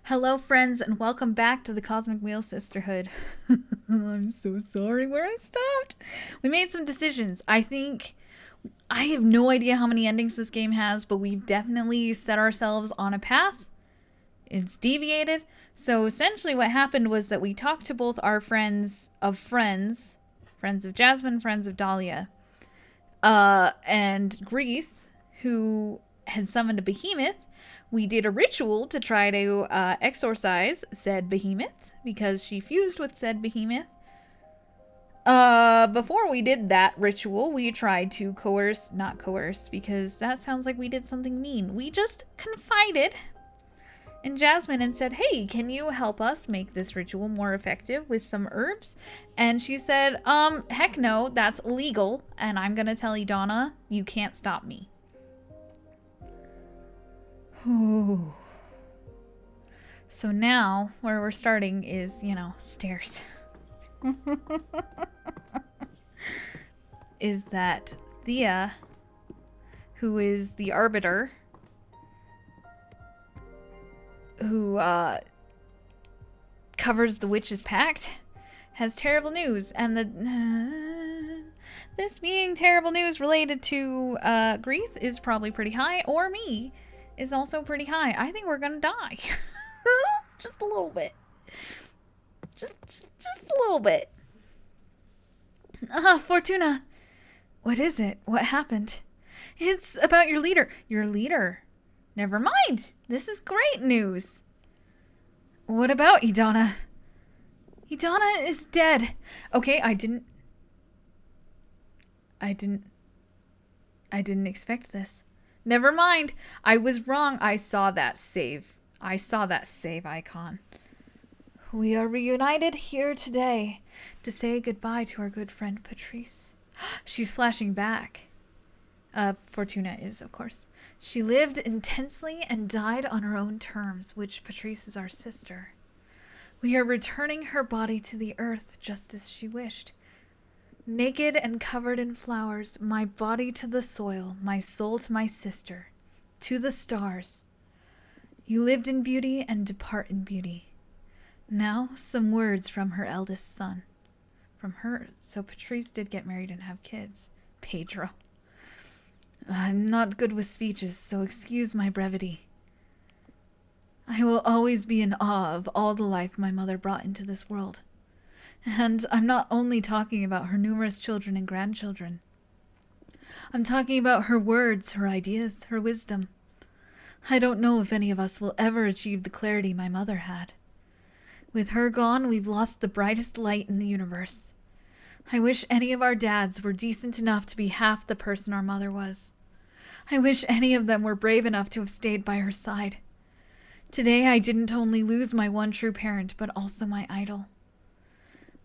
Hello, friends, and welcome back to the Cosmic Wheel Sisterhood. I'm so sorry where I stopped. We made some decisions. I have no idea how many endings this game has, but we've definitely set ourselves on a path. It's deviated. So essentially, what happened was that we talked to both our friends of Jasmine, friends of Dahlia, and Grieth, who had summoned a behemoth. We did a ritual to try to exorcise said behemoth because she fused with said behemoth. Before we did that ritual, we tried to not coerce, because that sounds like we did something mean. We just confided in Jasmine and said, hey, can you help us make this ritual more effective with some herbs? And she said, heck no, that's illegal, and I'm gonna tell Idana, you can't stop me. Ooh. So now, where we're starting is, stairs. Is that Thea, who is the arbiter, who covers the witch's pact, has terrible news, and this being terrible news related to Grieth is probably pretty high, or me is also pretty high. I think we're gonna die. Just a little bit. Just a little bit. Fortuna. What is it? What happened? It's about your leader. Your leader? Never mind. This is great news. What about Idana? Idana is dead. Okay, I didn't expect this. Never mind. I was wrong. I saw that save icon. We are reunited here today to say goodbye to our good friend Patrice. She's flashing back. Fortuna is, of course. She lived intensely and died on her own terms, which Patrice is our sister. We are returning her body to the earth just as she wished. Naked and covered in flowers, my body to the soil, my soul to my sister, to the stars. You lived in beauty and depart in beauty. Now, some words from her eldest son. From her, so Patrice did get married and have kids. Pedro. I'm not good with speeches, so excuse my brevity. I will always be in awe of all the life my mother brought into this world. And I'm not only talking about her numerous children and grandchildren. I'm talking about her words, her ideas, her wisdom. I don't know if any of us will ever achieve the clarity my mother had. With her gone, we've lost the brightest light in the universe. I wish any of our dads were decent enough to be half the person our mother was. I wish any of them were brave enough to have stayed by her side. Today, I didn't only lose my one true parent, but also my idol.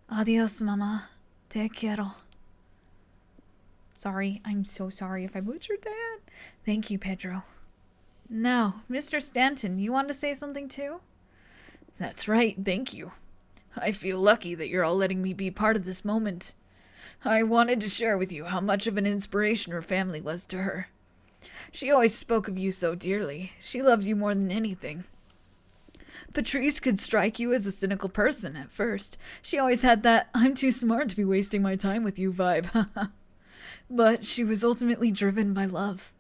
Adios, mama. Te quiero. Sorry, I'm so sorry if I butchered that. Thank you, Pedro. Now, Mr. Stanton, you want to say something too? That's right, thank you. I feel lucky that you're all letting me be part of this moment. I wanted to share with you how much of an inspiration her family was to her. She always spoke of you so dearly. She loved you more than anything. Patrice could strike you as a cynical person at first. She always had that I'm too smart to be wasting my time with you vibe. But she was ultimately driven by love.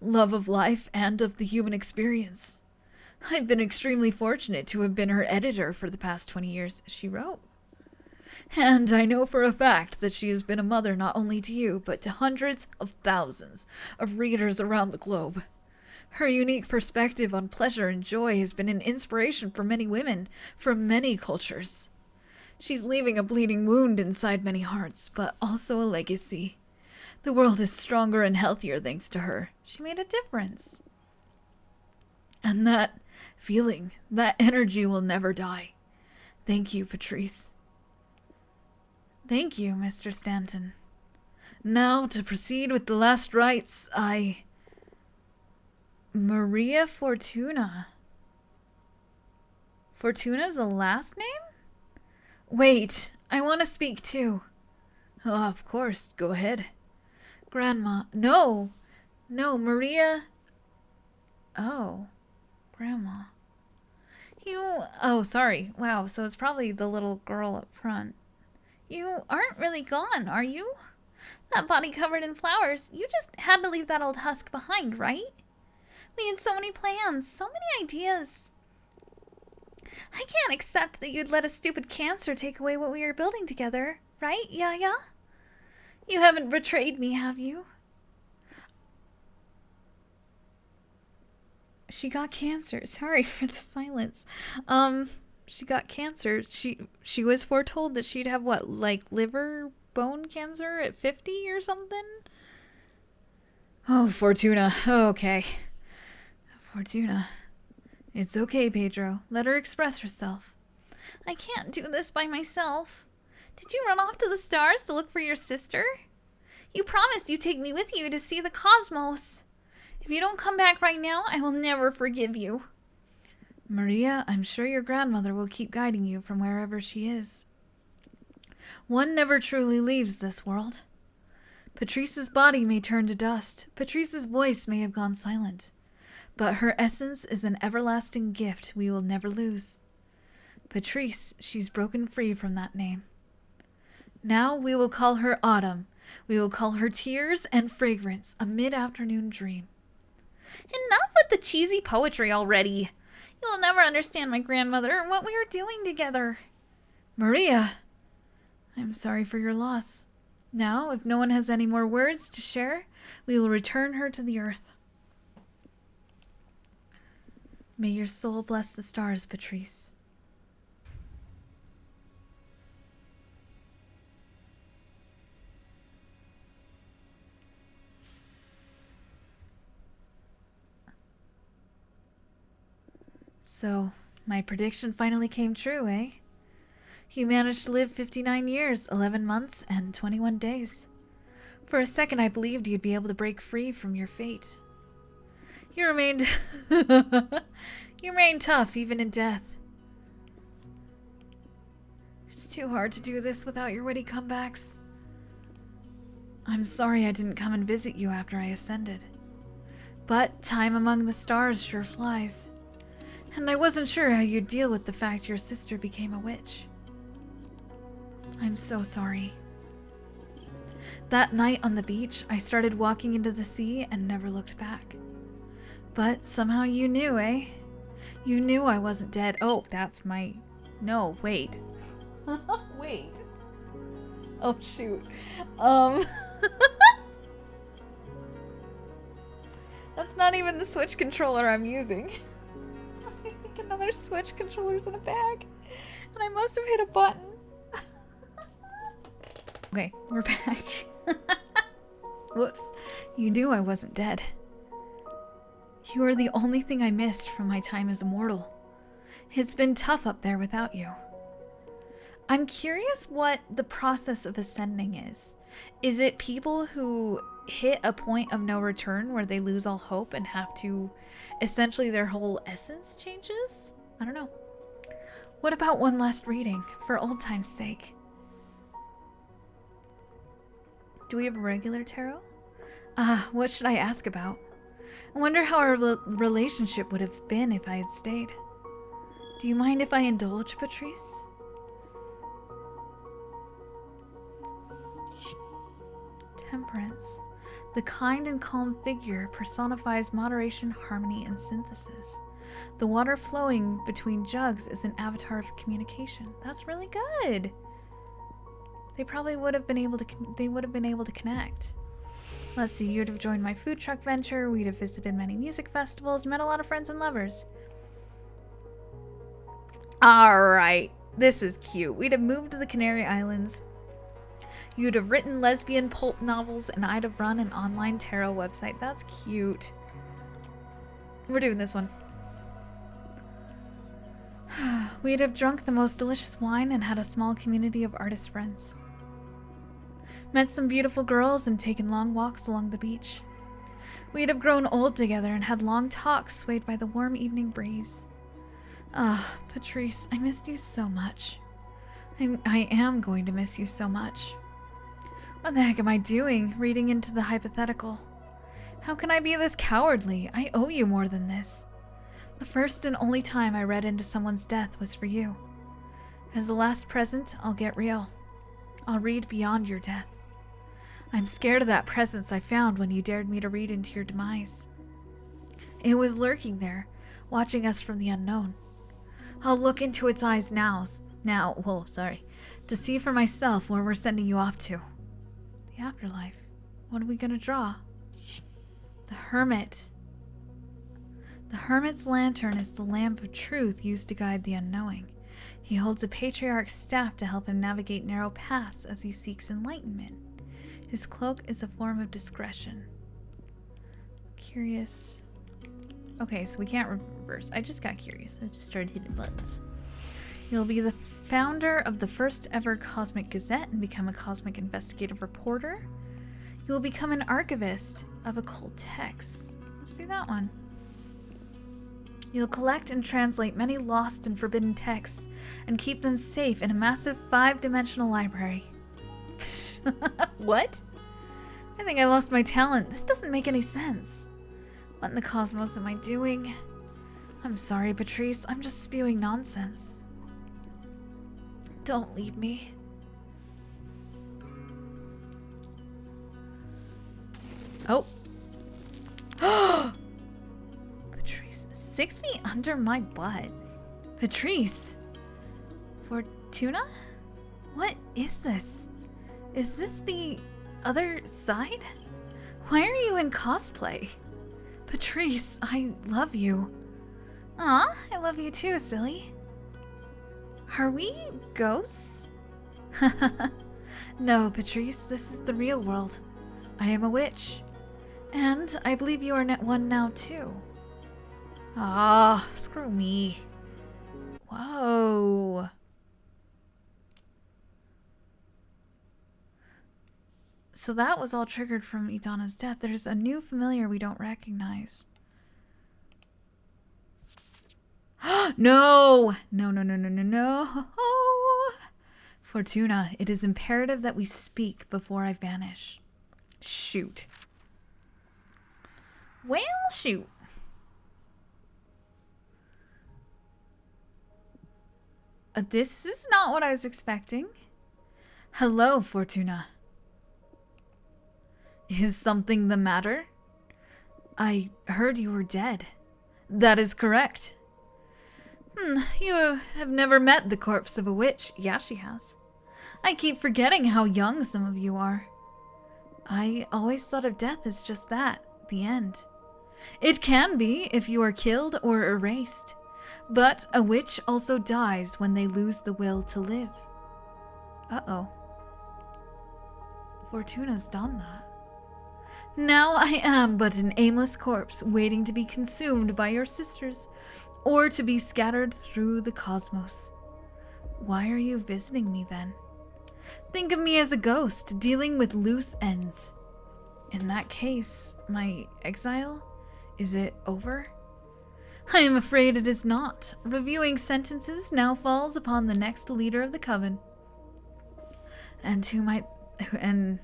Love of life and of the human experience. I've been extremely fortunate to have been her editor for the past 20 years, she wrote. And I know for a fact that she has been a mother not only to you, but to hundreds of thousands of readers around the globe. Her unique perspective on pleasure and joy has been an inspiration for many women from many cultures. She's leaving a bleeding wound inside many hearts, but also a legacy. The world is stronger and healthier thanks to her. She made a difference. And that feeling, that energy will never die. Thank you, Patrice. Thank you, Mr. Stanton. Now, to proceed with the last rites, Maria Fortuna. Fortuna's a last name? Wait, I want to speak too. Oh, of course, go ahead. Grandma. No, Maria. Oh, Grandma. Oh, sorry. Wow, so it's probably the little girl up front. You aren't really gone, are you? That body covered in flowers. You just had to leave that old husk behind, right? We had so many plans, so many ideas. I can't accept that you'd let a stupid cancer take away what we were building together, right, Yaya? You haven't betrayed me, have you? She got cancer. Sorry for the silence. She got cancer. She was foretold that she'd have what, like liver bone cancer at 50 or something? Oh, Fortuna. Okay. Fortuna. It's okay, Pedro. Let her express herself. I can't do this by myself. Did you run off to the stars to look for your sister? You promised you'd take me with you to see the cosmos. If you don't come back right now, I will never forgive you. Maria, I'm sure your grandmother will keep guiding you from wherever she is. One never truly leaves this world. Patrice's body may turn to dust. Patrice's voice may have gone silent. But her essence is an everlasting gift we will never lose. Patrice, she's broken free from that name. Now we will call her Autumn. We will call her Tears and Fragrance, a mid-afternoon dream. Enough with the cheesy poetry already. You'll never understand my grandmother or what we are doing together. Maria, I'm sorry for your loss. Now, if no one has any more words to share, we will return her to the earth. May your soul bless the stars, Patrice. So, my prediction finally came true, eh? You managed to live 59 years, 11 months, and 21 days. For a second, I believed you'd be able to break free from your fate. You remained... you remained tough, even in death. It's too hard to do this without your witty comebacks. I'm sorry I didn't come and visit you after I ascended. But time among the stars sure flies. And I wasn't sure how you'd deal with the fact your sister became a witch. I'm so sorry. That night on the beach, I started walking into the sea and never looked back. But somehow you knew, eh? You knew I wasn't dead. Oh, that's my... No, wait. Wait. Oh, shoot. That's not even the Switch controller I'm using. I think another Switch controller's in a bag. And I must have hit a button. Okay, we're back. Whoops. You knew I wasn't dead. You are the only thing I missed from my time as a mortal. It's been tough up there without you. I'm curious what the process of ascending is. Is it people who hit a point of no return where they lose all hope and have to... essentially their whole essence changes? I don't know. What about one last reading, for old time's sake? Do we have a regular tarot? What should I ask about? I wonder how our relationship would have been if I had stayed. Do you mind if I indulge, Patrice? Temperance. The kind and calm figure personifies moderation, harmony, and synthesis. The water flowing between jugs is an avatar of communication. That's really good. They probably would have been able to connect. Let's see, you'd have joined my food truck venture, we'd have visited many music festivals, met a lot of friends and lovers. Alright, this is cute. We'd have moved to the Canary Islands. You'd have written lesbian pulp novels, and I'd have run an online tarot website. That's cute. We're doing this one. We'd have drunk the most delicious wine and had a small community of artist friends. Met some beautiful girls and taken long walks along the beach. We'd have grown old together and had long talks swayed by the warm evening breeze. Ah, Patrice, I missed you so much. I am going to miss you so much. What the heck am I doing, reading into the hypothetical? How can I be this cowardly? I owe you more than this. The first and only time I read into someone's death was for you. As the last present, I'll get real. I'll read beyond your death. I'm scared of that presence I found when you dared me to read into your demise. It was lurking there, watching us from the unknown. I'll look into its eyes to see for myself where we're sending you off to. The afterlife. What are we gonna draw? The Hermit. The Hermit's lantern is the lamp of truth used to guide the unknowing. He holds a patriarch's staff to help him navigate narrow paths as he seeks enlightenment. His cloak is a form of discretion. Curious. Okay, so we can't reverse. I just got curious. I just started hitting buttons. You'll be the founder of the first ever Cosmic Gazette and become a cosmic investigative reporter. You'll become an archivist of occult texts. Let's do that one. You'll collect and translate many lost and forbidden texts and keep them safe in a massive 5-dimensional library. What? I think I lost my talent. This doesn't make any sense. What in the cosmos am I doing? I'm sorry, Patrice. I'm just spewing nonsense. Don't leave me. Oh. Patrice, 6 feet under my butt. Patrice. Fortuna? What is this? Is this the other side? Why are you in cosplay? Patrice, I love you. Aw, I love you too, silly. Are we ghosts? No, Patrice, this is the real world. I am a witch. And I believe you are one now too. Ah, screw me. Whoa. So that was all triggered from Idana's death. There's a new familiar we don't recognize. No! No. Fortuna, it is imperative that we speak before I vanish. Shoot. Well, shoot. This is not what I was expecting. Hello, Fortuna. Is something the matter? I heard you were dead. That is correct. You have never met the corpse of a witch. Yeah, she has. I keep forgetting how young some of you are. I always thought of death as just that, the end. It can be if you are killed or erased. But a witch also dies when they lose the will to live. Uh-oh. Fortuna's done that. Now I am but an aimless corpse waiting to be consumed by your sisters, or to be scattered through the cosmos. Why are you visiting me then? Think of me as a ghost dealing with loose ends. In that case, my exile, is it over? I am afraid it is not. Reviewing sentences now falls upon the next leader of the coven. And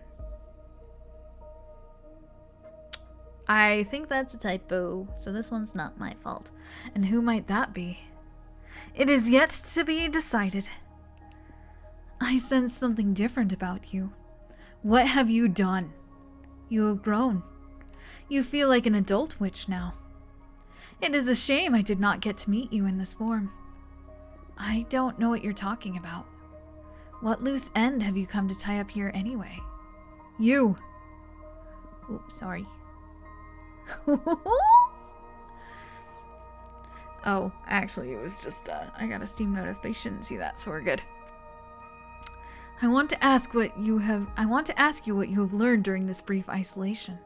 I think that's a typo, so this one's not my fault. And who might that be? It is yet to be decided. I sense something different about you. What have you done? You have grown. You feel like an adult witch now. It is a shame I did not get to meet you in this form. I don't know what you're talking about. What loose end have you come to tie up here anyway? You! Oops, sorry. Oh, actually it was just, I got a Steam notification, didn't see that, so we're good. I want to ask you what you have learned during this brief isolation.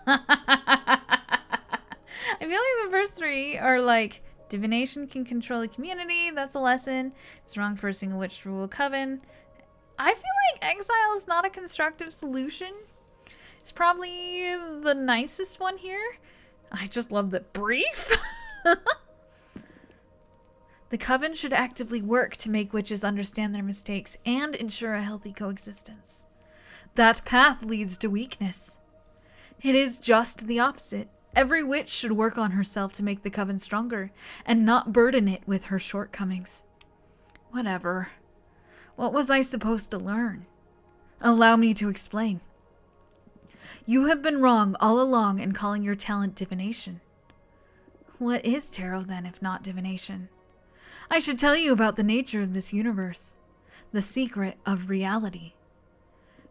I feel like the first three are like, divination can control a community, that's a lesson. It's wrong for a single witch to rule a coven. I feel like exile is not a constructive solution. It's probably the nicest one here. I just love the brief. The coven should actively work to make witches understand their mistakes and ensure a healthy coexistence. That path leads to weakness. It is just the opposite. Every witch should work on herself to make the coven stronger, and not burden it with her shortcomings. Whatever. What was I supposed to learn? Allow me to explain. You have been wrong all along in calling your talent divination. What is tarot then, if not divination? I should tell you about the nature of this universe, the secret of reality.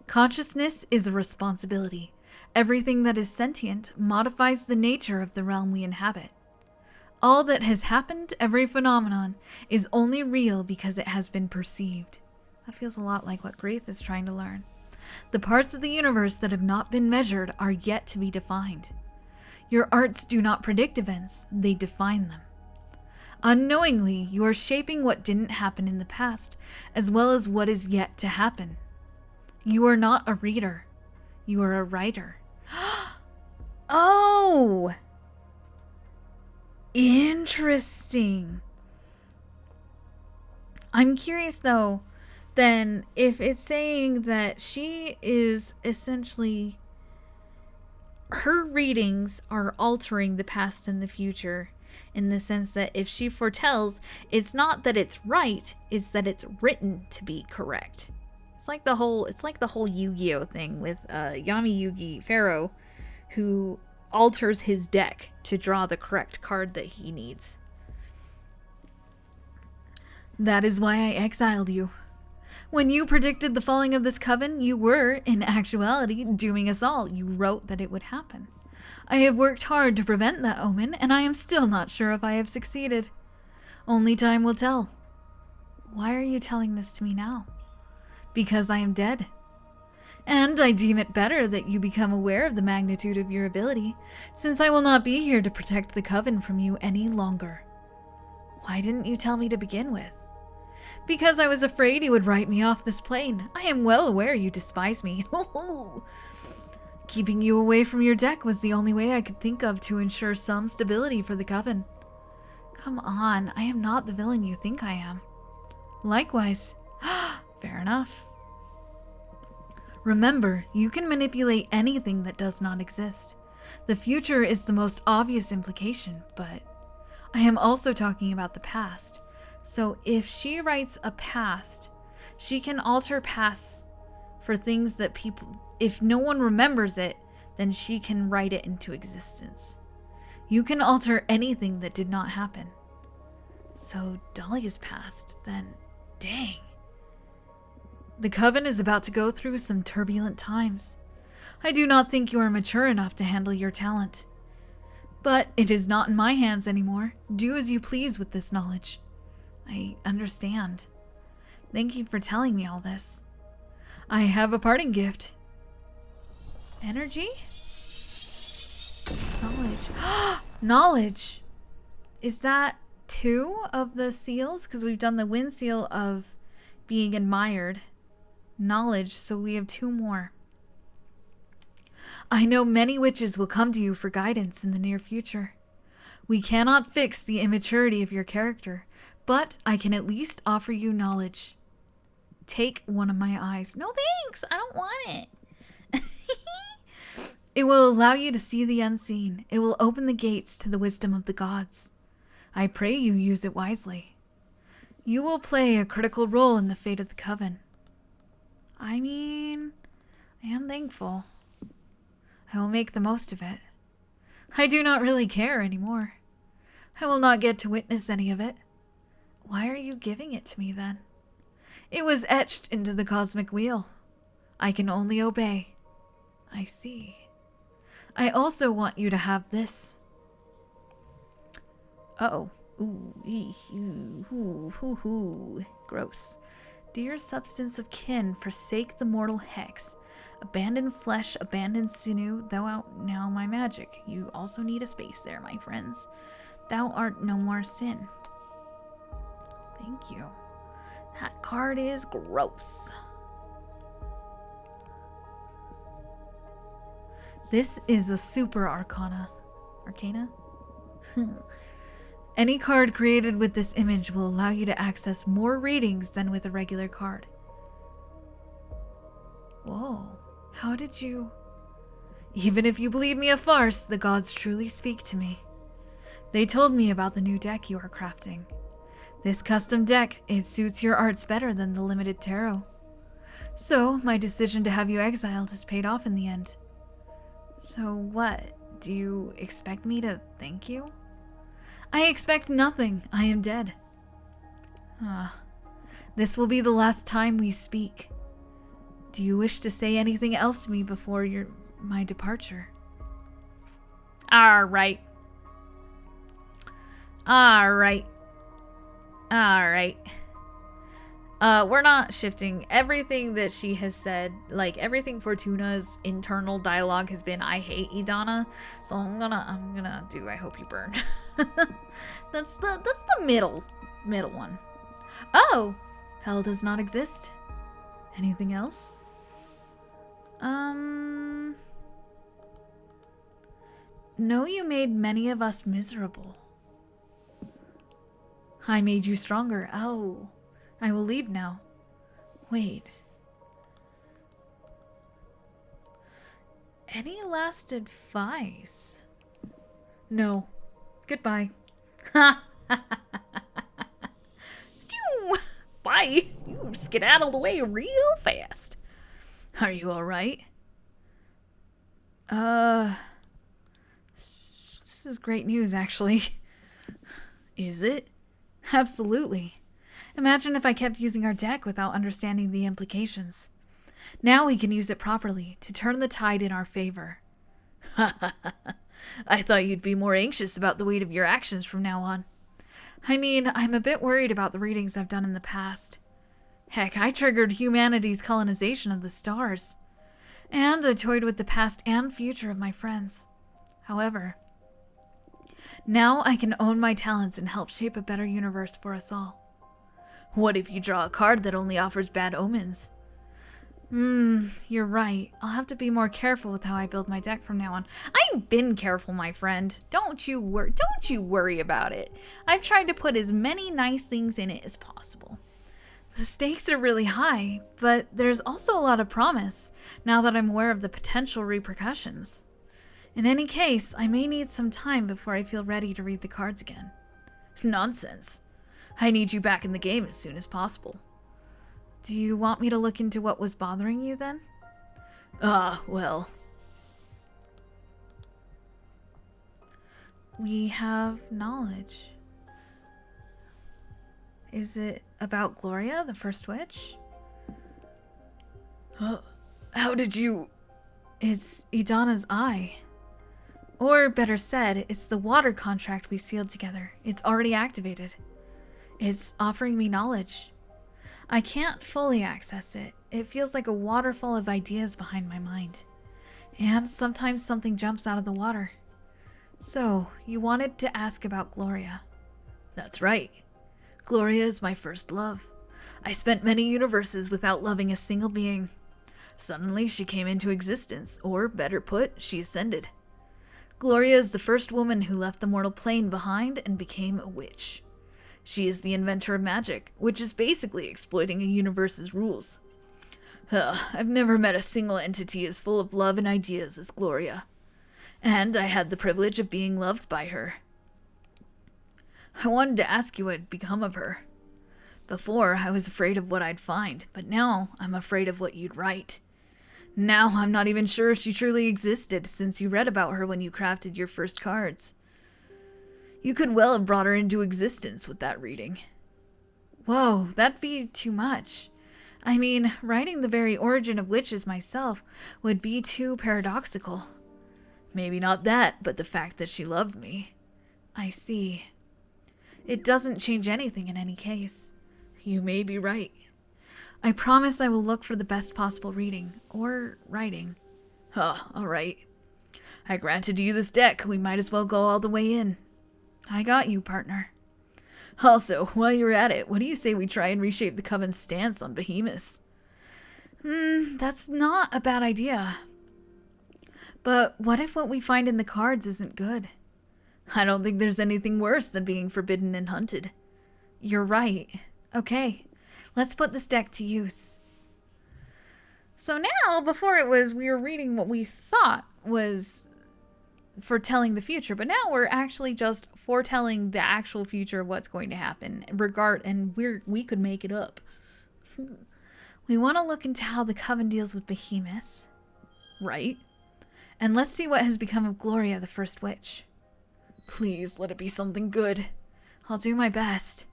Consciousness is a responsibility. Everything that is sentient modifies the nature of the realm we inhabit. All that has happened, every phenomenon, is only real because it has been perceived. That feels a lot like what Graith is trying to learn. The parts of the universe that have not been measured are yet to be defined. Your arts do not predict events, they define them. Unknowingly, you are shaping what didn't happen in the past, as well as what is yet to happen. You are not a reader. You are a writer. Oh! Interesting. I'm curious though, then, if it's saying that she is essentially, her readings are altering the past and the future, in the sense that if she foretells, it's not that it's right, it's that it's written to be correct. It's like the whole Yu-Gi-Oh thing with Yami Yugi Pharaoh, who alters his deck to draw the correct card that he needs. That is why I exiled you. When you predicted the falling of this coven, you were, in actuality, dooming us all. You wrote that it would happen. I have worked hard to prevent that omen, and I am still not sure if I have succeeded. Only time will tell. Why are you telling this to me now? Because I am dead. And I deem it better that you become aware of the magnitude of your ability, since I will not be here to protect the coven from you any longer. Why didn't you tell me to begin with? Because I was afraid you would write me off this plane. I am well aware you despise me. Keeping you away from your deck was the only way I could think of to ensure some stability for the coven. Come on, I am not the villain you think I am. Likewise. Fair enough. Remember, you can manipulate anything that does not exist. The future is the most obvious implication, but I am also talking about the past. So if she writes a past, she can alter pasts for things that if no one remembers it, then she can write it into existence. You can alter anything that did not happen. So Dahlia's past, then dang. The coven is about to go through some turbulent times. I do not think you are mature enough to handle your talent. But it is not in my hands anymore. Do as you please with this knowledge. I understand. Thank you for telling me all this. I have a parting gift. Energy? Knowledge. Knowledge! Is that 2 of the seals? Because we've done the wind seal of being admired. Knowledge, so we have 2 more. I know many witches will come to you for guidance in the near future. We cannot fix the immaturity of your character, but I can at least offer you knowledge. Take one of my eyes. No thanks, I don't want it. It will allow you to see the unseen. It will open the gates to the wisdom of the gods. I pray you use it wisely. You will play a critical role in the fate of the coven. I mean, I am thankful. I will make the most of it. I do not really care anymore. I will not get to witness any of it. Why are you giving it to me then? It was etched into the cosmic wheel. I can only obey. I see. I also want you to have this. Uh-oh. Ooh, gross. Dear substance of kin, forsake the mortal hex. Abandon flesh, abandon sinew, thou art now my magic. You also need a space there, my friends. Thou art no more sin. Thank you. That card is gross. This is a super arcana. Arcana? Any card created with this image will allow you to access more readings than with a regular card. Whoa. How did you... Even if you believe me a farce, the gods truly speak to me. They told me about the new deck you are crafting. This custom deck, it suits your arts better than the limited tarot. So, my decision to have you exiled has paid off in the end. So what? Do you expect me to thank you? I expect nothing. I am dead. This will be the last time we speak. Do you wish to say anything else to me before my departure? Alright. We're not shifting. Everything that she has said, like everything Fortuna's internal dialogue has been, I hate Idana. So I'm gonna do I hope you burn. That's the middle one. Oh, hell does not exist. Anything else? No, you made many of us miserable. I made you stronger. Oh, I will leave now. Wait. Any last advice? No. Goodbye. Ha! Bye. You skedaddled away real fast. Are you alright? This is great news, actually. Is it? Absolutely. Imagine if I kept using our deck without understanding the implications. Now we can use it properly to turn the tide in our favor. I thought you'd be more anxious about the weight of your actions from now on. I mean, I'm a bit worried about the readings I've done in the past. Heck, I triggered humanity's colonization of the stars. And I toyed with the past and future of my friends. However, now I can own my talents and help shape a better universe for us all. What if you draw a card that only offers bad omens? You're right. I'll have to be more careful with how I build my deck from now on. I've been careful, my friend. Don't you worry about it. I've tried to put as many nice things in it as possible. The stakes are really high, but there's also a lot of promise, now that I'm aware of the potential repercussions. In any case, I may need some time before I feel ready to read the cards again. Nonsense. I need you back in the game as soon as possible. Do you want me to look into what was bothering you then? Well. We have knowledge. Is it about Gloria, the first witch? How did you... It's Idana's eye. Or better said, it's the water contract we sealed together. It's already activated. It's offering me knowledge. I can't fully access it. It feels like a waterfall of ideas behind my mind. And sometimes something jumps out of the water. So, you wanted to ask about Gloria. That's right. Gloria is my first love. I spent many universes without loving a single being. Suddenly she came into existence, or better put, she ascended. Gloria is the first woman who left the mortal plane behind and became a witch. She is the inventor of magic, which is basically exploiting a universe's rules. I've never met a single entity as full of love and ideas as Gloria. And I had the privilege of being loved by her. I wanted to ask you what had become of her. Before, I was afraid of what I'd find, but now I'm afraid of what you'd write. Now I'm not even sure if she truly existed, since you read about her when you crafted your first cards. You could well have brought her into existence with that reading. Whoa, that'd be too much. I mean, writing the very origin of witches myself would be too paradoxical. Maybe not that, but the fact that she loved me. I see. It doesn't change anything in any case. You may be right. I promise I will look for the best possible reading, or writing. All right. I granted you this deck. We might as well go all the way in. I got you, partner. Also, while you're at it, what do you say we try and reshape the Coven's stance on Behemoths? That's not a bad idea. But what if what we find in the cards isn't good? I don't think there's anything worse than being forbidden and hunted. You're right. Okay, let's put this deck to use. So now, before it was we were reading what we thought was foretelling the future, but now we're actually just foretelling the actual future of what's going to happen. And we could make it up. We want to look into how the Coven deals with behemoths, right? And let's see what has become of Gloria, the first witch. Please let it be something good. I'll do my best.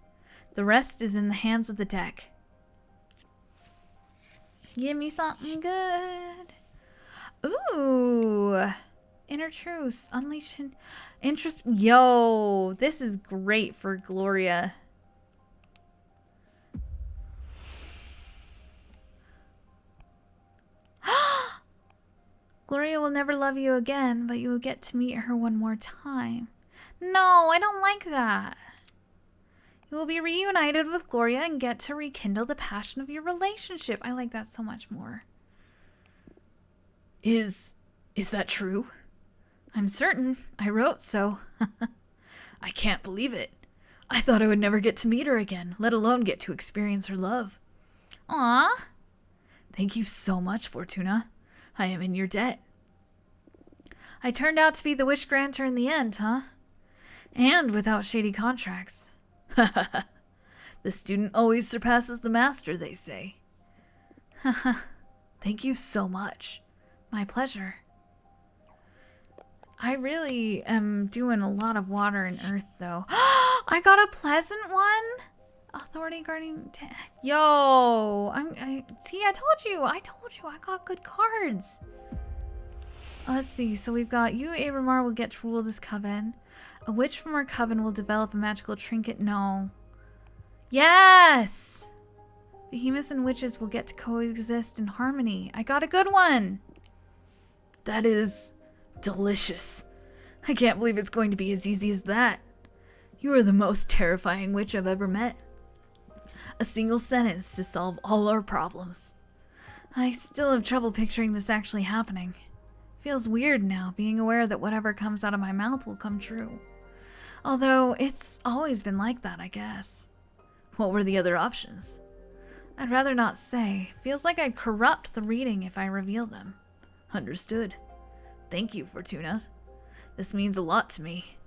The rest is in the hands of the deck. Give me something good. Ooh. Inner truths. Unleash interest. Yo, this is great for Gloria. Gloria will never love you again, but you will get to meet her one more time. No, I don't like that. You will be reunited with Gloria and get to rekindle the passion of your relationship. I like that so much more. Is that true? I'm certain. I wrote so. I can't believe it. I thought I would never get to meet her again, let alone get to experience her love. Aww. Thank you so much, Fortuna. I am in your debt. I turned out to be the wish granter in the end, huh? And without shady contracts. The student always surpasses the master, they say. Thank you so much. My pleasure. I really am doing a lot of water and earth, though. I got a pleasant one. Authority guardian. Yo, see, I told you, I got good cards. Let's see. So we've got you, Abramar, will get to rule this coven. A witch from our coven will develop a magical trinket. No. Yes. Behemoths and witches will get to coexist in harmony. I got a good one. That is delicious. I can't believe it's going to be as easy as that. You are the most terrifying witch I've ever met. A single sentence to solve all our problems. I still have trouble picturing this actually happening. Feels weird now, being aware that whatever comes out of my mouth will come true. Although, it's always been like that, I guess. What were the other options? I'd rather not say. Feels like I'd corrupt the reading if I reveal them. Understood. Thank you, Fortuna. This means a lot to me.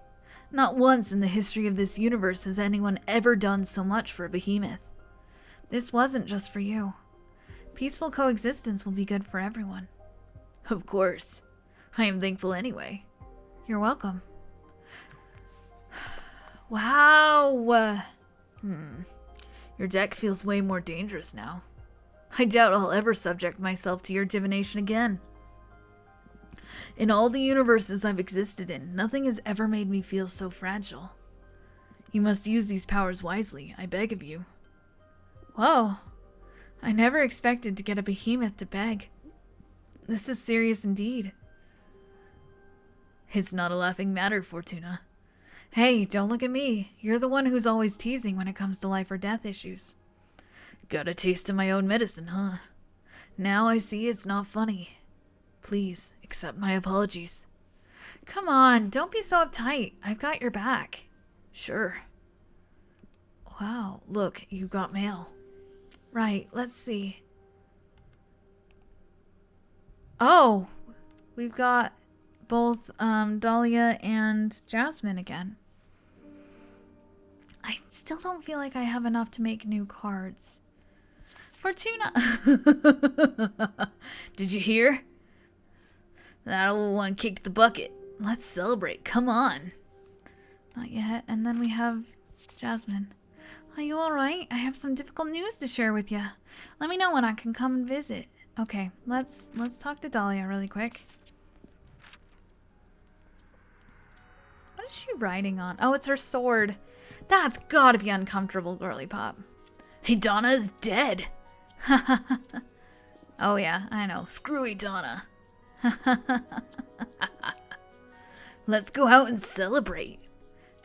Not once in the history of this universe has anyone ever done so much for a behemoth. This wasn't just for you. Peaceful coexistence will be good for everyone. Of course. I am thankful anyway. You're welcome. Wow. Your deck feels way more dangerous now. I doubt I'll ever subject myself to your divination again. In all the universes I've existed in, nothing has ever made me feel so fragile. You must use these powers wisely, I beg of you. Whoa. I never expected to get a behemoth to beg. This is serious indeed. It's not a laughing matter, Fortuna. Hey, don't look at me. You're the one who's always teasing when it comes to life or death issues. Got a taste of my own medicine, huh? Now I see it's not funny. Please, accept my apologies. Come on, don't be so uptight. I've got your back. Sure. Wow, look, you got mail. Right, let's see. Oh, we've got both Dahlia and Jasmine again. I still don't feel like I have enough to make new cards. Fortuna. Did you hear? That old one kicked the bucket. Let's celebrate. Come on. Not yet. And then we have Jasmine. Are you alright? I have some difficult news to share with you. Let me know when I can come and visit. Okay, let's talk to Dahlia really quick. What is she riding on? Oh, it's her sword. That's gotta be uncomfortable, girly pop. Hey, Donna is dead. Oh yeah, I know. Screwy Donna. Let's go out and celebrate.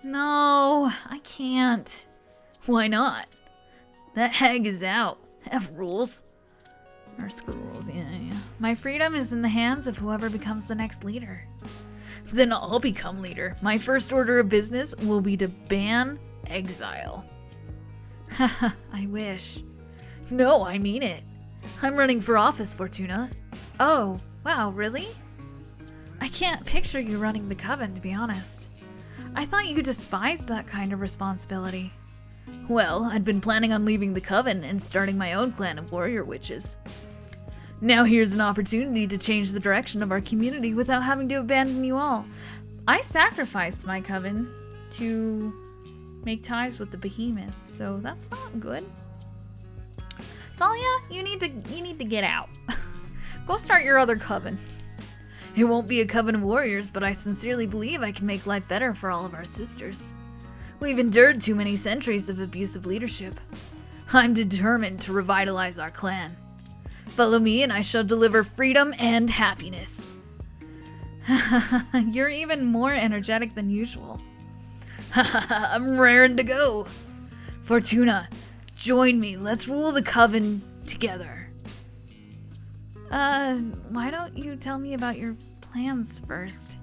No, I can't. Why not? That hag is out. Have rules. Or screw rules, yeah. My freedom is in the hands of whoever becomes the next leader. Then I'll become leader. My first order of business will be to ban exile. Haha, I wish. No, I mean it. I'm running for office, Fortuna. Oh, wow, really? I can't picture you running the coven, to be honest. I thought you despised that kind of responsibility. Well, I'd been planning on leaving the coven and starting my own clan of warrior witches. Now here's an opportunity to change the direction of our community without having to abandon you all. I sacrificed my coven to make ties with the behemoth, so that's not good. Talia, you need to get out. Go start your other coven. It won't be a coven of warriors, but I sincerely believe I can make life better for all of our sisters. We've endured too many centuries of abusive leadership. I'm determined to revitalize our clan. Follow me and I shall deliver freedom and happiness. You're even more energetic than usual. I'm raring to go. Fortuna, join me. Let's rule the coven together. Why don't you tell me about your plans first?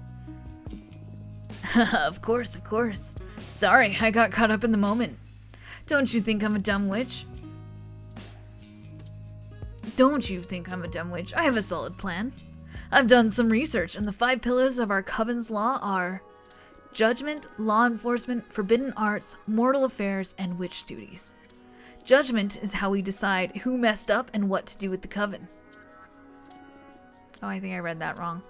Of course. Sorry, I got caught up in the moment. Don't you think I'm a dumb witch? I have a solid plan. I've done some research, and the 5 pillars of our coven's law are judgment, law enforcement, forbidden arts, mortal affairs, and witch duties. Judgment is how we decide who messed up and what to do with the coven. Oh, I think I read that wrong.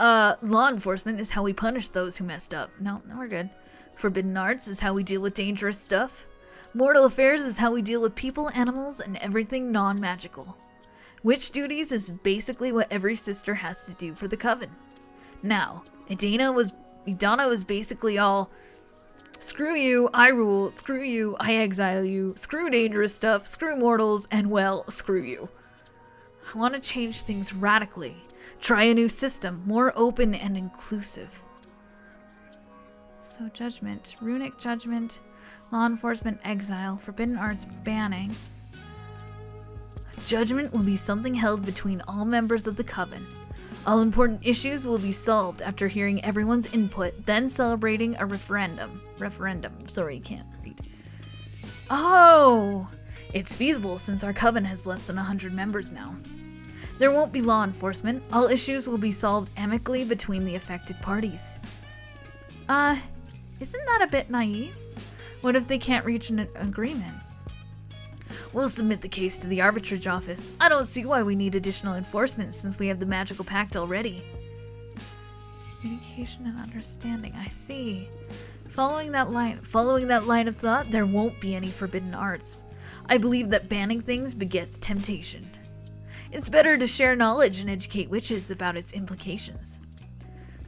Law enforcement is how we punish those who messed up. No, we're good. Forbidden arts is how we deal with dangerous stuff. Mortal affairs is how we deal with people, animals, and everything non-magical. Witch duties is basically what every sister has to do for the coven. Now, Idana was basically all, screw you, I rule, screw you, I exile you, screw dangerous stuff, screw mortals, and well, screw you. I want to change things radically. Try a new system, more open and inclusive. So judgment, runic judgment, law enforcement exile, forbidden arts banning. Judgment will be something held between all members of the coven. All important issues will be solved after hearing everyone's input, then celebrating a referendum. Sorry, can't read. Oh! It's feasible since our coven has less than 100 members now. There won't be law enforcement. All issues will be solved amicably between the affected parties. Isn't that a bit naive? What if they can't reach an agreement? We'll submit the case to the arbitrage office. I don't see why we need additional enforcement since we have the magical pact already. Communication and understanding, I see. Following that line of thought, there won't be any forbidden arts. I believe that banning things begets temptation. It's better to share knowledge and educate witches about its implications.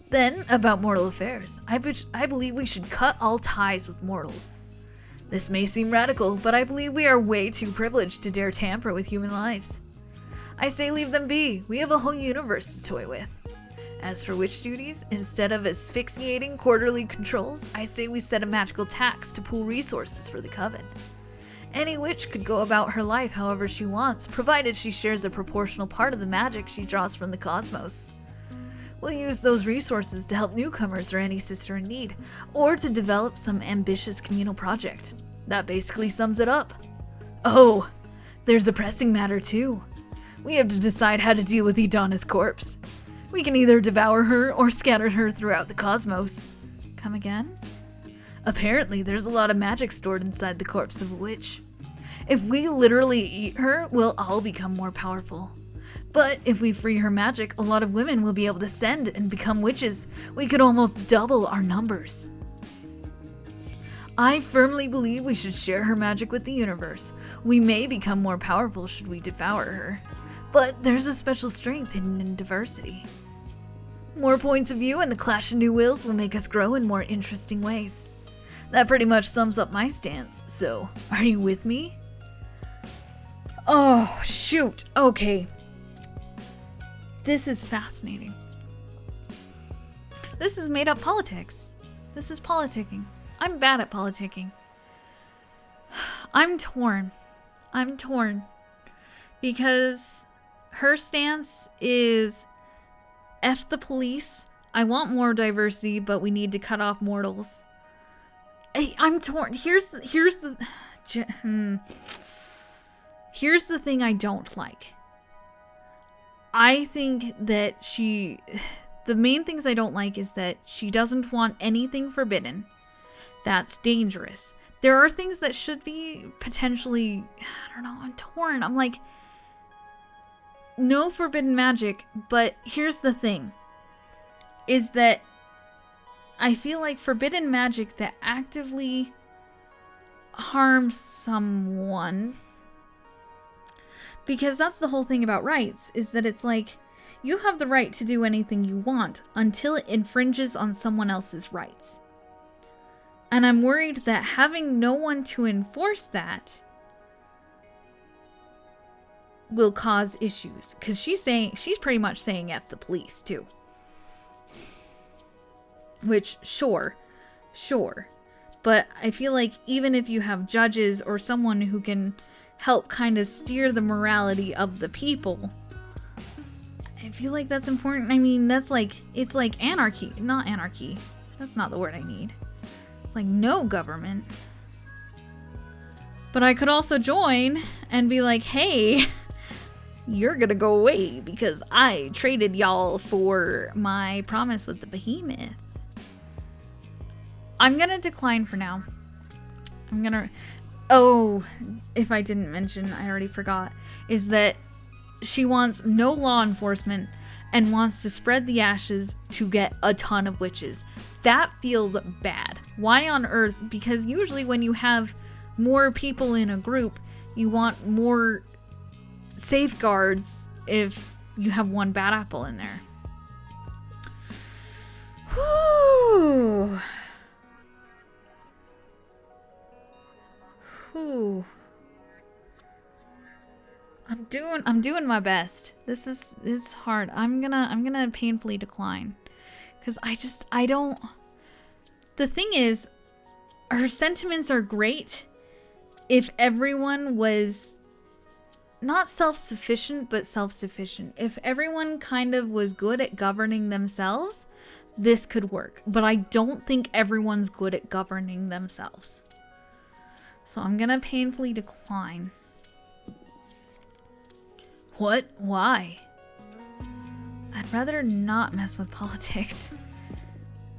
Then, about mortal affairs, I believe we should cut all ties with mortals. This may seem radical, but I believe we are way too privileged to dare tamper with human lives. I say leave them be. We have a whole universe to toy with. As for witch duties, instead of asphyxiating quarterly controls, I say we set a magical tax to pool resources for the coven. Any witch could go about her life however she wants, provided she shares a proportional part of the magic she draws from the cosmos. We'll use those resources to help newcomers or any sister in need, or to develop some ambitious communal project. That basically sums it up. Oh, there's a pressing matter too. We have to decide how to deal with Idana's corpse. We can either devour her or scatter her throughout the cosmos. Come again? Apparently, there's a lot of magic stored inside the corpse of a witch. If we literally eat her, we'll all become more powerful. But if we free her magic, a lot of women will be able to send and become witches. We could almost double our numbers. I firmly believe we should share her magic with the universe. We may become more powerful should we devour her. But there's a special strength hidden in diversity. More points of view and the clash of new wills will make us grow in more interesting ways. That pretty much sums up my stance, so are you with me? Oh, shoot. Okay. This is fascinating. This is made up politics. This is politicking. I'm bad at politicking. I'm torn. Because her stance is F the police. I want more diversity, but we need to cut off mortals. I'm torn. Here's the thing I don't like. I think that the main things I don't like is that she doesn't want anything forbidden. That's dangerous. There are things that should be potentially, I don't know, I'm torn. I'm like, no forbidden magic, but here's the thing, is that I feel like forbidden magic that actively harms someone, because that's the whole thing about rights, is that it's like, you have the right to do anything you want until it infringes on someone else's rights. And I'm worried that having no one to enforce that will cause issues. Because she's pretty much saying F the police too. Which, sure. But I feel like even if you have judges or someone who can help kind of steer the morality of the people, I feel like that's important. I mean, it's like anarchy. Not anarchy. That's not the word I need. It's like no government. But I could also join and be like, hey, you're gonna go away because I traded y'all for my promise with the behemoth. I'm gonna decline for now. Oh, if I didn't mention, I already forgot, is that she wants no law enforcement and wants to spread the ashes to get a ton of witches. That feels bad. Why on earth? Because usually when you have more people in a group, you want more safeguards if you have one bad apple in there. Whew. Whew. I'm doing my best. It's hard. I'm gonna painfully decline. Cause I don't. The thing is, her sentiments are great if everyone was not self-sufficient, but self-sufficient. If everyone kind of was good at governing themselves, this could work. But I don't think everyone's good at governing themselves. So I'm gonna painfully decline. What? Why? I'd rather not mess with politics.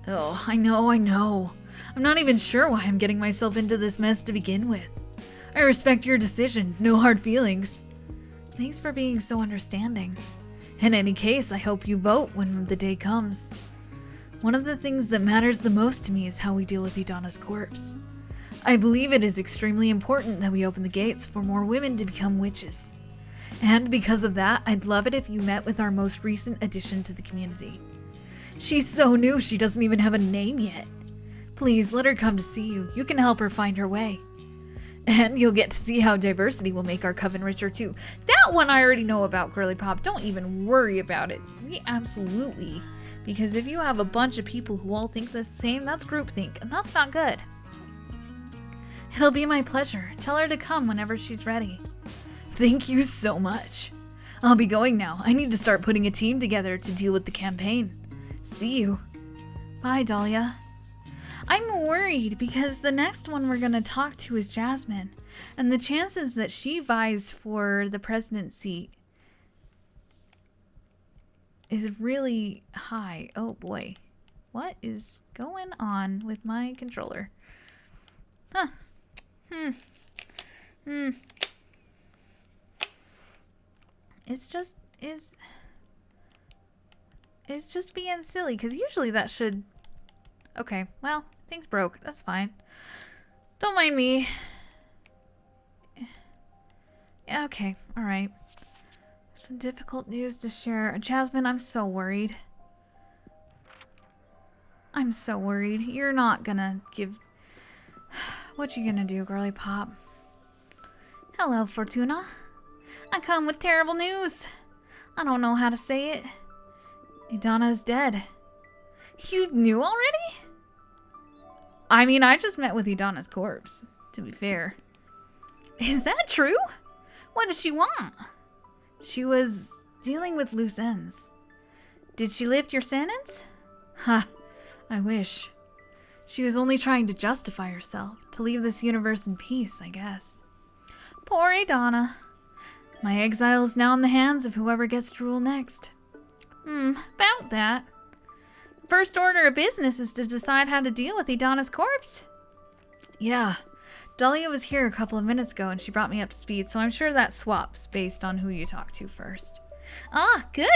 Oh, I know. I'm not even sure why I'm getting myself into this mess to begin with. I respect your decision. No hard feelings. Thanks for being so understanding. In any case, I hope you vote when the day comes. One of the things that matters the most to me is how we deal with Idana's corpse. I believe it is extremely important that we open the gates for more women to become witches. And because of that, I'd love it if you met with our most recent addition to the community. She's so new, she doesn't even have a name yet. Please let her come to see you. You can help her find her way. And you'll get to see how diversity will make our coven richer too. That one I already know about, Girly Pop. Don't even worry about it. We absolutely. Because if you have a bunch of people who all think the same, that's groupthink, and that's not good. It'll be my pleasure. Tell her to come whenever she's ready. Thank you so much. I'll be going now. I need to start putting a team together to deal with the campaign. See you. Bye, Dahlia. I'm worried because the next one we're going to talk to is Jasmine, and the chances that she vies for the presidency is really high. Oh boy. What is going on with my controller? Huh. It's just being silly, because usually that should... Okay, well, things broke. That's fine. Don't mind me. Yeah, okay, alright. Some difficult news to share. Jasmine, I'm so worried. I'm so worried. You're not gonna give... What you gonna do, Girly Pop? Hello, Fortuna. I come with terrible news. I don't know how to say it. Idana is dead. You knew already? I mean, I just met with Idana's corpse, to be fair. Is that true? What does she want? She was dealing with loose ends. Did she lift your sentence? Ha, I wish. She was only trying to justify herself, to leave this universe in peace, I guess. Poor Idana. My exile is now in the hands of whoever gets to rule next. About that. The first order of business is to decide how to deal with Idana's corpse. Yeah. Dahlia was here a couple of minutes ago and she brought me up to speed, so I'm sure that swaps based on who you talk to first. Ah, good.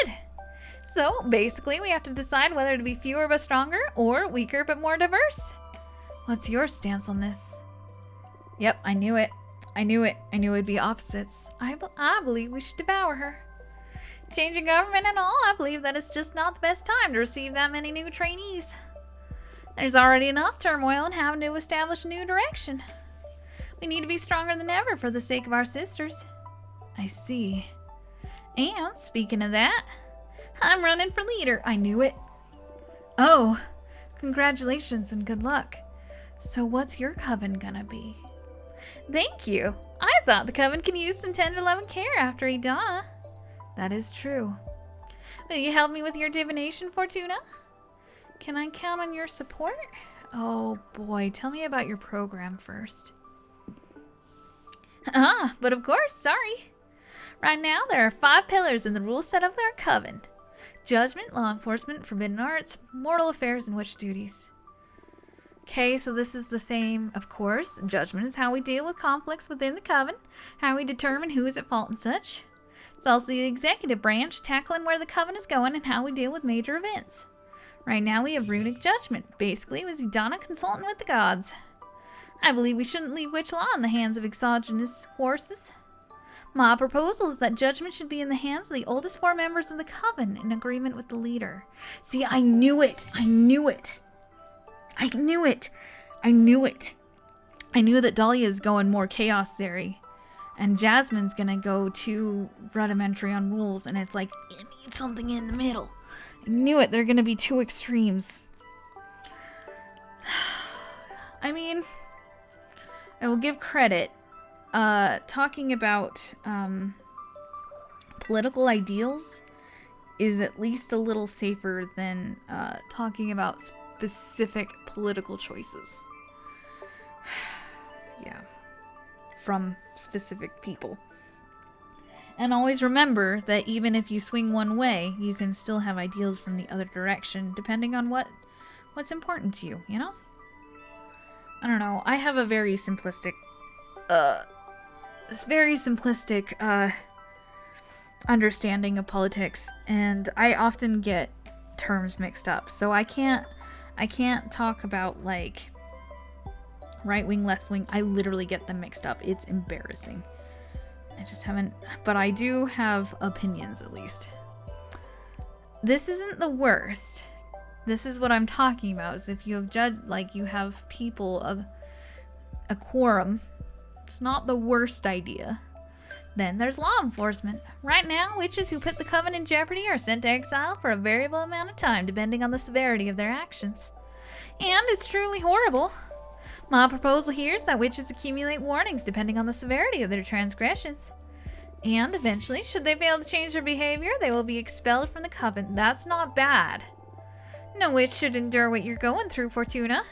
So, basically, we have to decide whether to be fewer but stronger or weaker but more diverse. What's your stance on this? Yep, I knew it. I knew it'd be opposites. I believe we should devour her. Changing government and all, I believe that it's just not the best time to receive that many new trainees. There's already enough turmoil in having to establish a new direction. We need to be stronger than ever for the sake of our sisters. I see. And, speaking of that, I'm running for leader. I knew it. Oh, congratulations and good luck. So what's your coven gonna be? Thank you. I thought the coven could use some tender love and care after Idana. That is true. Will you help me with your divination, Fortuna? Can I count on your support? Oh boy, tell me about your program first. But of course, sorry. Right now, there are 5 pillars in the rule set of our coven. Judgment, law enforcement, forbidden arts, mortal affairs, and witch duties. Okay, so this is the same, Of course, judgment is how we deal with conflicts within the coven, how we determine who is at fault and such. It's also the executive branch, tackling where the coven is going and how we deal with major events. Right now we have runic judgment. Basically, it was Idana consulting with the gods. I believe we shouldn't leave witch law in the hands of exogenous forces. My proposal is that judgment should be in the hands of the oldest 4 members of the coven in agreement with the leader. See, I knew it. I knew it. I knew it. I knew it. I knew that Dahlia's going more chaos theory. And Jasmine's gonna go too rudimentary on rules, and it's like, you need something in the middle. I knew it. They're gonna be 2 extremes. I mean, I will give credit. Talking about political ideals is at least a little safer than talking about specific political choices. Yeah. From specific people. And always remember that even if you swing one way, you can still have ideals from the other direction, depending on what's important to you, you know? I don't know. I have a very simplistic understanding of politics, and I often get terms mixed up. So I can't talk about like right wing, left wing. I literally get them mixed up. It's embarrassing. I just haven't, but I do have opinions at least. This isn't the worst. This is what I'm talking about, is if you have you have people, a quorum. It's not the worst idea. Then there's law enforcement. Right now, witches who put the coven in jeopardy are sent to exile for a variable amount of time, depending on the severity of their actions. And it's truly horrible. My proposal here is that witches accumulate warnings depending on the severity of their transgressions. And eventually, should they fail to change their behavior, they will be expelled from the coven. That's not bad. No witch should endure what you're going through, Fortuna.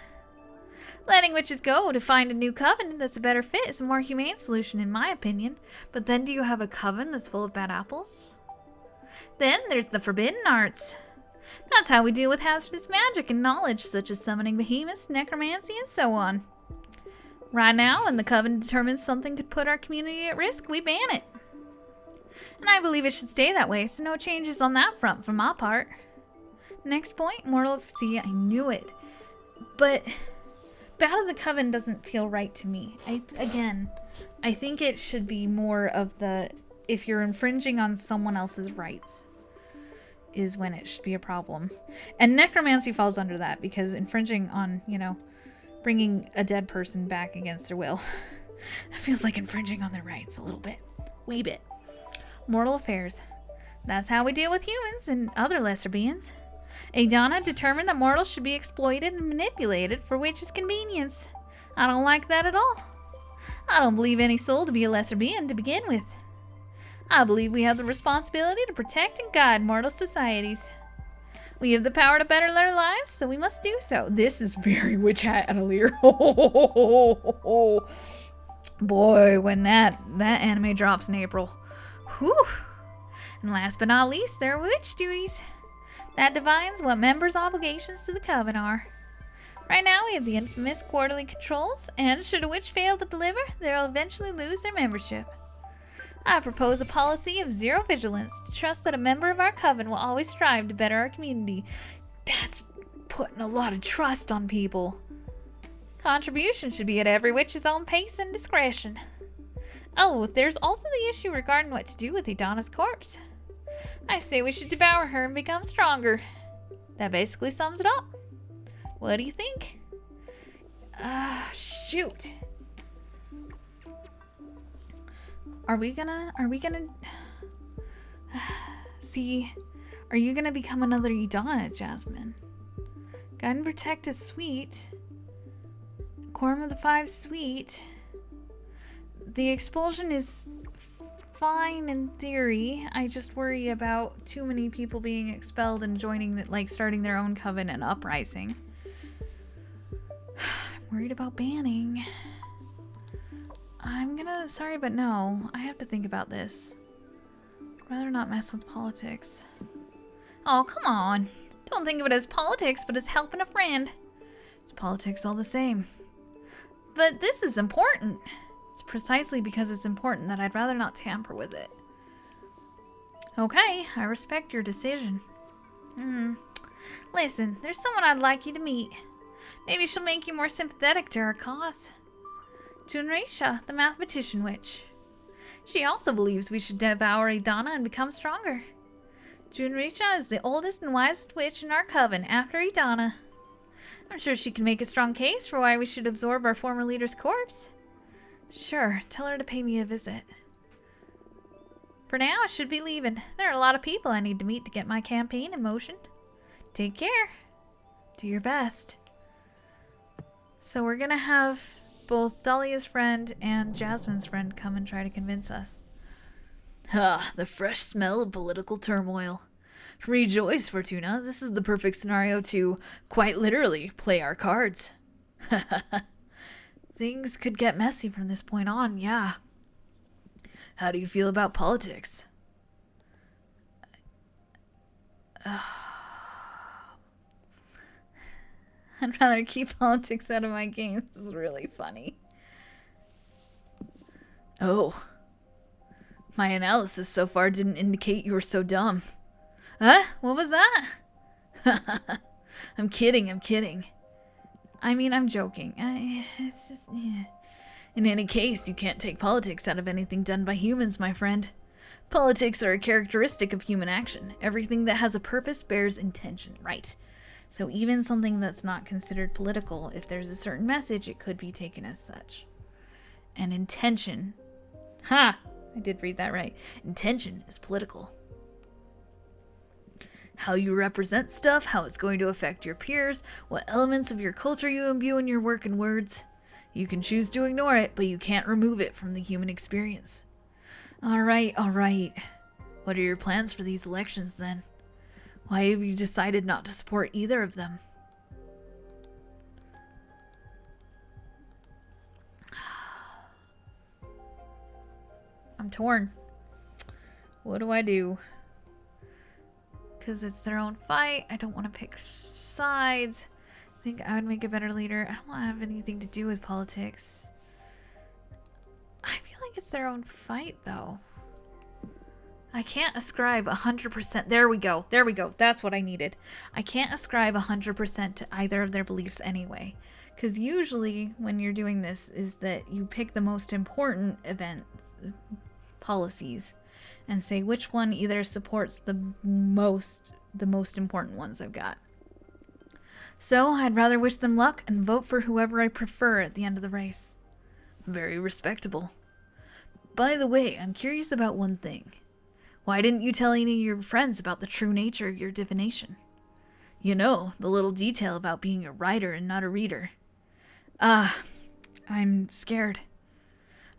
Letting witches go to find a new coven that's a better fit is a more humane solution, in my opinion. But then do you have a coven that's full of bad apples? Then there's the forbidden arts. That's how we deal with hazardous magic and knowledge, such as summoning behemoths, necromancy, and so on. Right now, when the coven determines something could put our community at risk, we ban it. And I believe it should stay that way, so no changes on that front from my part. Next point, see, I knew it. But Battle of the Coven doesn't feel right to me. I think it should be more of the, if you're infringing on someone else's rights, is when it should be a problem. And necromancy falls under that, because infringing on, bringing a dead person back against their will, that feels like infringing on their rights a little bit. Wee bit. Mortal affairs. That's how we deal with humans and other lesser beings. Idana determined that mortals should be exploited and manipulated for witches' convenience. I don't like that at all. I don't believe any soul to be a lesser being to begin with. I believe we have the responsibility to protect and guide mortal societies. We have the power to better their lives, so we must do so. This is very Witch Hat Atelier. Boy, when that anime drops in April, Whew. And last but not least, there are witch duties. That defines what members' obligations to the coven are. Right now, we have the infamous quarterly controls, and should a witch fail to deliver, they'll eventually lose their membership. I propose a policy of zero vigilance to trust that a member of our coven will always strive to better our community. That's putting a lot of trust on people. Contribution should be at every witch's own pace and discretion. Oh, there's also the issue regarding what to do with Idana's corpse. I say we should devour her and become stronger. That basically sums it up. What do you think? Shoot. Are we gonna see, are you gonna become another Idana, Jasmine? Guide and protect is sweet. Quorum of the Five, sweet. The expulsion is fine in theory. I just worry about too many people being expelled and joining, starting their own coven and uprising. I'm worried about banning. Sorry, but no. I have to think about this. I'd rather not mess with politics. Oh, come on. Don't think of it as politics, but as helping a friend. It's politics all the same. But this is important. It's precisely because it's important that I'd rather not tamper with it. Okay, I respect your decision. Listen, there's someone I'd like you to meet. Maybe she'll make you more sympathetic to our cause. Junrisha, the mathematician witch. She also believes we should devour Idana and become stronger. Junrisha is the oldest and wisest witch in our coven after Idana. I'm sure she can make a strong case for why we should absorb our former leader's corpse. Sure, tell her to pay me a visit. For now, I should be leaving. There are a lot of people I need to meet to get my campaign in motion. Take care. Do your best. So we're gonna have both Dahlia's friend and Jasmine's friend come and try to convince us. The fresh smell of political turmoil. Rejoice, Fortuna. This is the perfect scenario to, quite literally, play our cards. Things could get messy from this point on, yeah. How do you feel about politics? I'd rather keep politics out of my game. This is really funny. Oh. My analysis so far didn't indicate you were so dumb. Huh? What was that? I'm kidding. I mean, I'm joking. It's just... Yeah. In any case, you can't take politics out of anything done by humans, my friend. Politics are a characteristic of human action. Everything that has a purpose bears intention, right? So even something that's not considered political, if there's a certain message, it could be taken as such. And intention... Ha! I did read that right. Intention is political. How you represent stuff, how it's going to affect your peers, what elements of your culture you imbue in your work and words. You can choose to ignore it, but you can't remove it from the human experience. All right. What are your plans for these elections, then? Why have you decided not to support either of them? I'm torn. What do I do? Because it's their own fight. I don't want to pick sides. I think I would make a better leader. I don't want to have anything to do with politics. I feel like it's their own fight, though. I can't ascribe 100%. There we go. That's what I needed. I can't ascribe 100% to either of their beliefs anyway. Because usually when you're doing this is that you pick the most important events, policies, and say which one either supports the most important ones I've got. So I'd rather wish them luck and vote for whoever I prefer at the end of the race. Very respectable. By the way, I'm curious about one thing. Why didn't you tell any of your friends about the true nature of your divination? You know, the little detail about being a writer and not a reader. I'm scared.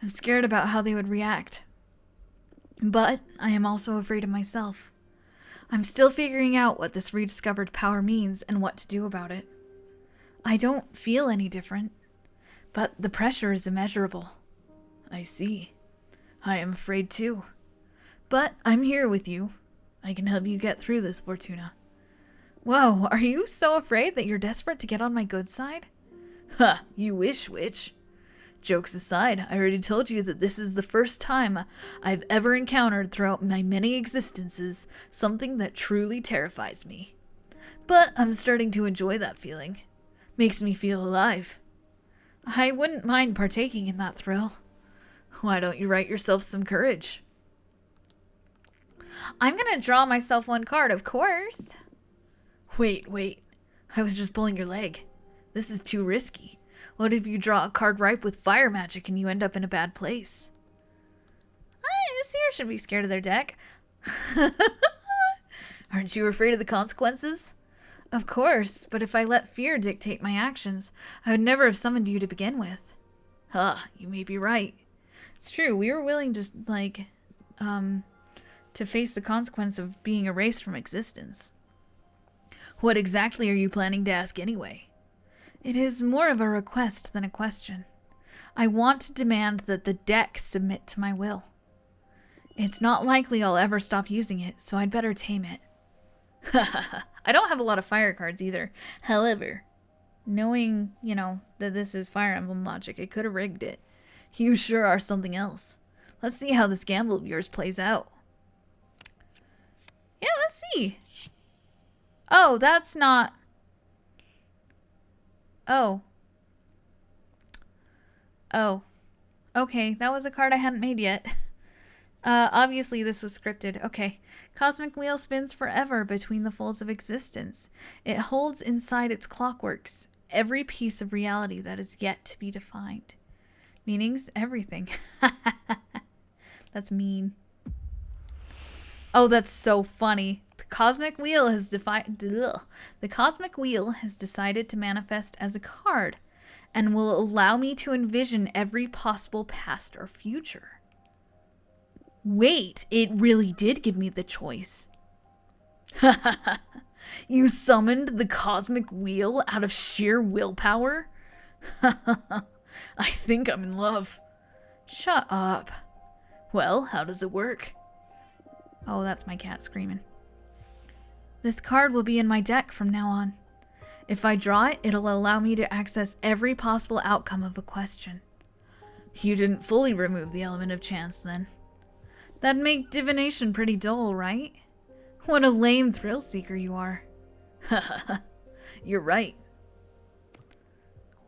I'm scared about how they would react. But I am also afraid of myself. I'm still figuring out what this rediscovered power means and what to do about it. I don't feel any different, but the pressure is immeasurable. I see. I am afraid too. But I'm here with you. I can help you get through this, Fortuna. Whoa, are you so afraid that you're desperate to get on my good side? Ha, you wish, witch. Jokes aside, I already told you that this is the first time I've ever encountered throughout my many existences something that truly terrifies me. But I'm starting to enjoy that feeling. Makes me feel alive. I wouldn't mind partaking in that thrill. Why don't you write yourself some courage? I'm gonna draw myself one card, of course. Wait. I was just pulling your leg. This is too risky. What if you draw a card ripe with fire magic and you end up in a bad place? Seer should be scared of their deck. Aren't you afraid of the consequences? Of course, but if I let fear dictate my actions, I would never have summoned you to begin with. You may be right. It's true, we were willing to, to face the consequence of being erased from existence. What exactly are you planning to ask anyway? It is more of a request than a question. I want to demand that the deck submit to my will. It's not likely I'll ever stop using it, so I'd better tame it. I don't have a lot of fire cards either. However, knowing, that this is Fire Emblem logic, it could have rigged it. You sure are something else. Let's see how this gamble of yours plays out. Yeah, let's see. Oh, that's not... Oh. Okay, that was a card I hadn't made yet. Obviously this was scripted. Okay. Cosmic wheel spins forever between the folds of existence. It holds inside its clockworks every piece of reality that is yet to be defined. Meanings, everything. That's mean. Oh, that's so funny. The cosmic wheel has decided to manifest as a card and will allow me to envision every possible past or future. Wait, it really did give me the choice. You summoned the cosmic wheel out of sheer willpower? I think I'm in love. Shut up. Well, how does it work? Oh, that's my cat screaming. This card will be in my deck from now on. If I draw it, it'll allow me to access every possible outcome of a question. You didn't fully remove the element of chance, then. That'd make divination pretty dull, right? What a lame thrill seeker you are. You're right.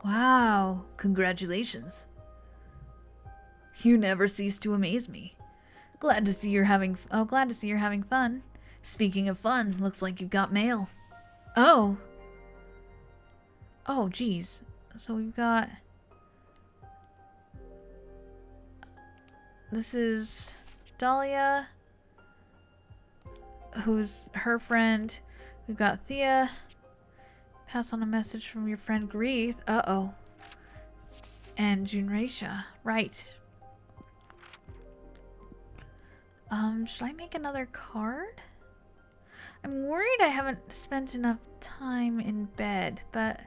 Wow. Congratulations. You never cease to amaze me. Glad to see you're having fun. Speaking of fun, looks like you've got mail. Oh, geez. So we've got... This is Dahlia, who's her friend. We've got Thea. Pass on a message from your friend Greeth. Uh-oh. And Junraisha. Right. Should I make another card? I'm worried I haven't spent enough time in bed, but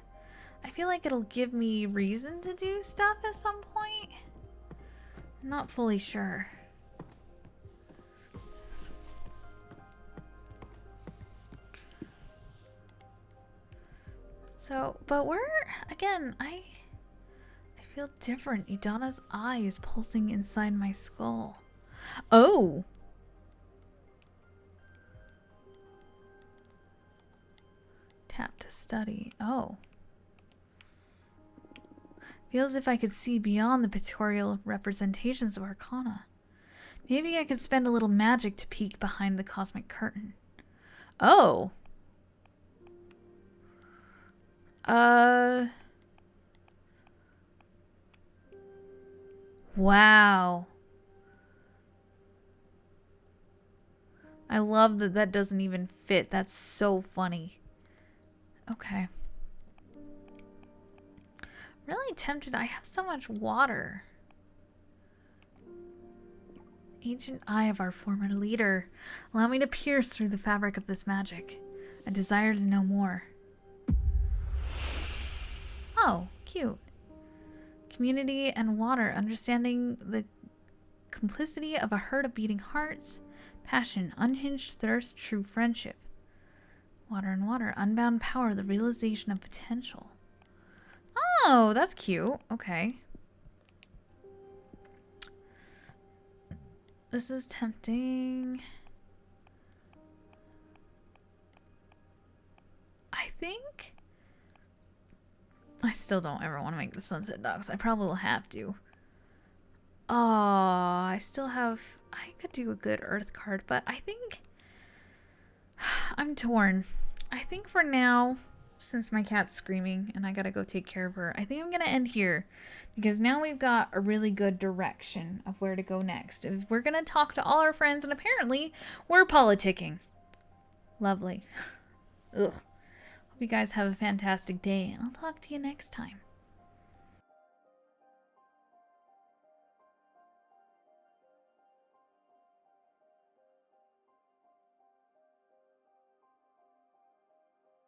I feel like it'll give me reason to do stuff at some point. I'm not fully sure. So, but again, I feel different. Idana's eye is pulsing inside my skull. Oh! Tap to study. Oh. Feels as if I could see beyond the pictorial representations of Arcana. Maybe I could spend a little magic to peek behind the cosmic curtain. Oh. Wow. I love that that doesn't even fit. That's so funny. Okay. Really tempted. I have so much water. Ancient eye of our former leader. Allow me to pierce through the fabric of this magic. I desire to know more. Oh, cute. Community and water. Understanding the complicity of a herd of beating hearts. Passion, unhinged thirst, true friendship. Water and water, unbound power, the realization of potential. Oh, that's cute. Okay. This is tempting. I think I still don't ever want to make the sunset dogs. I probably will have to. Oh, I still have... I could do a good earth card, but I think... I'm torn. I think for now, since my cat's screaming and I gotta go take care of her, I think I'm gonna end here. Because now we've got a really good direction of where to go next. If we're gonna talk to all our friends, and apparently we're politicking. Lovely. Ugh. Hope you guys have a fantastic day, and I'll talk to you next time.